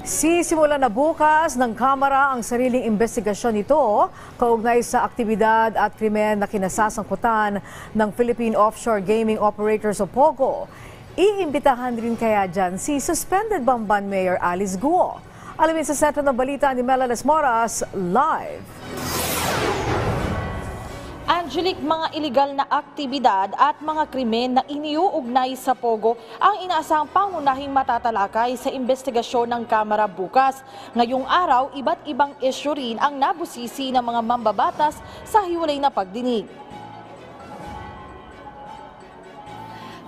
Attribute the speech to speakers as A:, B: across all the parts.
A: Sisimulan na bukas ng Kamara ang sariling investigasyon nito kaugnay sa aktibidad at krimen na kinasasangkutan ng Philippine Offshore Gaming Operators o POGO. Iimbitahan rin kaya dyan si suspended Bamban Mayor Alice Guo. Alamin sa sentro ng balita ni Mela Lesmoras live.
B: Angelic, mga iligal na aktibidad at mga krimen na iniuugnay sa POGO ang inaasahang pangunahing matatalakay sa investigasyon ng Kamara bukas. Ngayong araw, iba't ibang isyu rin ang nabusisi ng mga mambabatas sa hiwalay na pagdinig.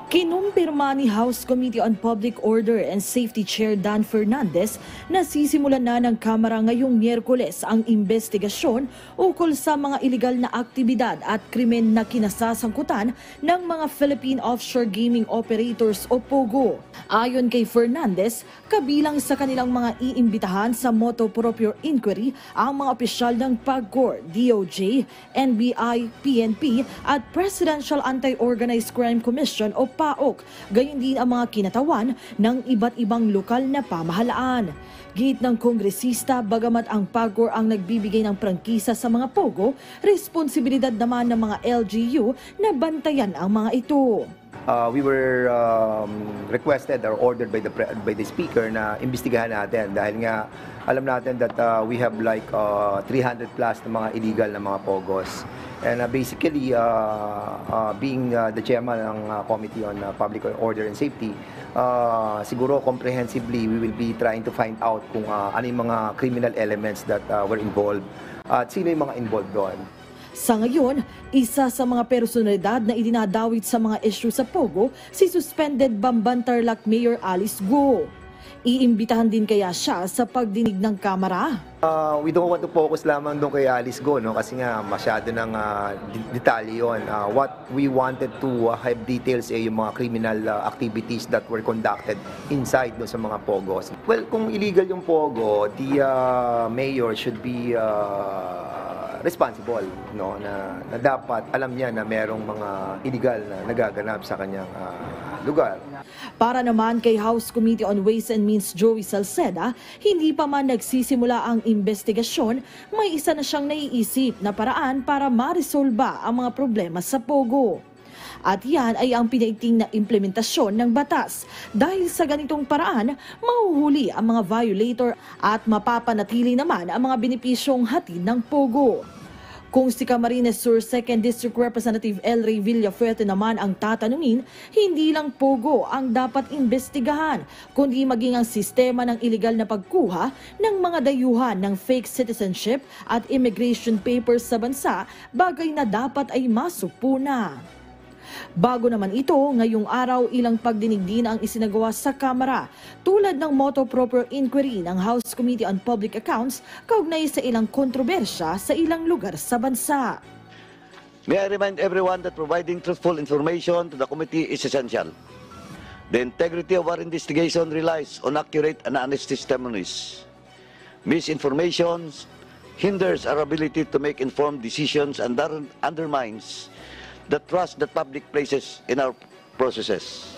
B: Kinumpirma ni House Committee on Public Order and Safety Chair Dan Fernandez na sisimulan na ng Kamara ngayong Miyerkules ang investigasyon ukol sa mga iligal na aktibidad at krimen na kinasasangkutan ng mga Philippine Offshore Gaming Operators o POGO. Ayon kay Fernandez, kabilang sa kanilang mga iimbitahan sa motu proprio inquiry ang mga opisyal ng PAGCOR, DOJ, NBI, PNP at Presidential Anti-Organized Crime Commission o PAOK, gayon din ang mga kinatawan ng iba't ibang lokal na pamahalaan. Git ng kongresista, bagamat ang PAGCOR ang nagbibigay ng prangkisa sa mga POGO, responsibilidad naman ng mga LGU na bantayan ang mga ito.
C: We were requested or ordered by the speaker na imbestigahan natin dahil nga alam natin that we have like 300 plus na mga illegal na mga POGOs. And basically, being the chairman ng Committee on Public Order and Safety, siguro comprehensively we will be trying to find out kung ano yung mga criminal elements that were involved at sino yung mga involved doon.
B: Sa ngayon, isa sa mga personalidad na idinadawit sa mga issue sa POGO, si suspended Bamban Tarlac Mayor Alice Guo. Iimbitahan din kaya siya sa pagdinig ng Kamara?
C: We don't want to focus lamang doon kay Alice Guo, no? Kasi nga masyado ng detalye yun. What we wanted to have details yung mga criminal activities that were conducted inside doon sa mga POGOs. Well, kung illegal yung POGO, the mayor should be responsible, no, na dapat alam niya na merong mga illegal na nagaganap sa kanyang lugar.
B: Para naman kay House Committee on Ways and Means Joey Salceda, hindi pa man nagsisimula ang investigasyon, may isa na siyang naiisip na paraan para maresolba ang mga problema sa POGO. At yan ay ang pinaigting na implementasyon ng batas. Dahil sa ganitong paraan, mahuhuli ang mga violator at mapapanatili naman ang mga benepisyong hatid ng POGO. Kung si Camarines Sur 2nd District Representative El Rey Villafuerte naman ang tatanungin, hindi lang POGO ang dapat imbestigahan, kundi maging ang sistema ng iligal na pagkuha ng mga dayuhan ng fake citizenship at immigration papers sa bansa, bagay na dapat ay masugpo na. Bago naman ito, ngayong araw ilang pagdinig din ang isinagawa sa Kamara, tulad ng motu proprio inquiry ng House Committee on Public Accounts kaugnay sa ilang kontrobersya sa ilang lugar sa bansa.
D: May I remind everyone that providing truthful information to the committee is essential. The integrity of our investigation relies on accurate and honest testimonies. Misinformation hinders our ability to make informed decisions and undermines the trust that public places in our processes.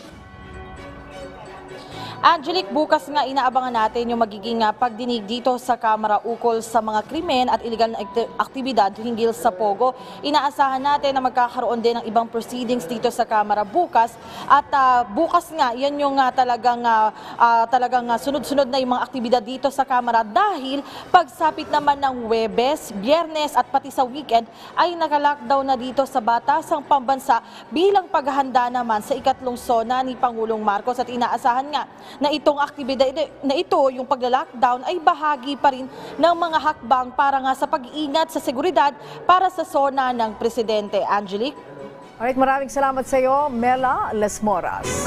B: Angelic, bukas nga inaabangan natin yung magiging pagdinig dito sa Kamara ukol sa mga krimen at iligal na aktibidad hinggil sa POGO. Inaasahan natin na magkakaroon din ng ibang proceedings dito sa Kamara bukas. At bukas nga, yan yung talagang sunod-sunod na yung mga aktibidad dito sa Kamara dahil pagsapit naman ng Huwebes, Biyernes at pati sa weekend ay naka-lockdown na dito sa batasang pambansa bilang paghahanda naman sa ikatlong SONA ni Pangulong Marcos at inaasahan nga na itong aktibidad na ito, yung pagla-lockdown ay bahagi pa rin ng mga hakbang para nga sa pag-iingat sa seguridad para sa SONA ng Presidente. Angelique?
A: Alright, maraming salamat sa iyo, Mela Lesmoras.